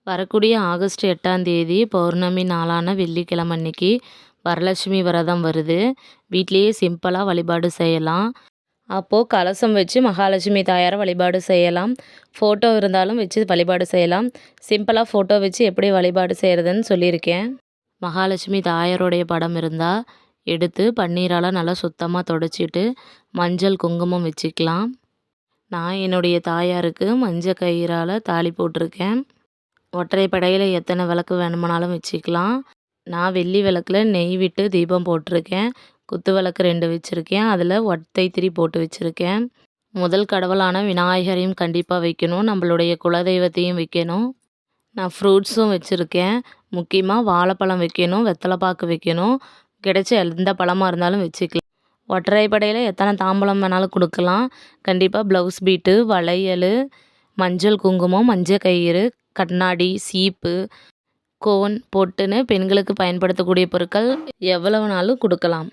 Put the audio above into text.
வரக்கூடிய ஆகஸ்ட் 8ஆம் தேதி பௌர்ணமி நாளான வெள்ளிக்கிழமை அன்னைக்கு வரலட்சுமி விரதம் வருது. வீட்லேயே சிம்பிளாக வழிபாடு செய்யலாம். அப்போது கலசம் வச்சு மகாலட்சுமி தாயாரை வழிபாடு செய்யலாம். ஃபோட்டோ இருந்தாலும் வச்சு வழிபாடு செய்யலாம். சிம்பிளாக ஃபோட்டோ வச்சு எப்படி வழிபாடு செய்கிறதுன்னு சொல்லியிருக்கேன். மகாலட்சுமி தாயாருடைய படம் இருந்தால் எடுத்து பன்னீரால் நல்லா சுத்தமாக தொடச்சிட்டு மஞ்சள் குங்குமம் வச்சுக்கலாம். நான் என்னுடைய தாயாருக்கு மஞ்சள் கயிறால் தாலி போட்டிருக்கேன். ஒற்றைப்படையில் எத்தனை விளக்கு வேணுமானாலும் வச்சுக்கலாம். நான் வெள்ளி விளக்கில் நெய் விட்டு தீபம் போட்டிருக்கேன். குத்து விளக்கு 2 வச்சுருக்கேன். அதில் ஒற்றை திரி போட்டு வச்சுருக்கேன். முதல் கடவுளான விநாயகரையும் கண்டிப்பாக வைக்கணும். நம்மளுடைய குலதெய்வத்தையும் வைக்கணும். நான் ஃப்ரூட்ஸும் வச்சுருக்கேன். முக்கியமாக வாழைப்பழம் வைக்கணும், வெத்தலைப்பாக்கு வைக்கணும். கிடைச்ச எந்த பழமாக இருந்தாலும் வச்சுக்கலாம். ஒற்றைப்படையில் எத்தனை தாம்பூலம் வேணாலும் கொடுக்கலாம். கண்டிப்பாக ப்ளவுஸ் பீட்டு, வளையல், மஞ்சள் குங்குமம், மஞ்சள் கயிறு, கண்ணாடி, சீப்பு, கோன், பொட்டுன்னு பெண்களுக்கு பயன்படுத்தக்கூடிய பொருட்கள் எவ்வளவுனாலும் கொடுக்கலாம்.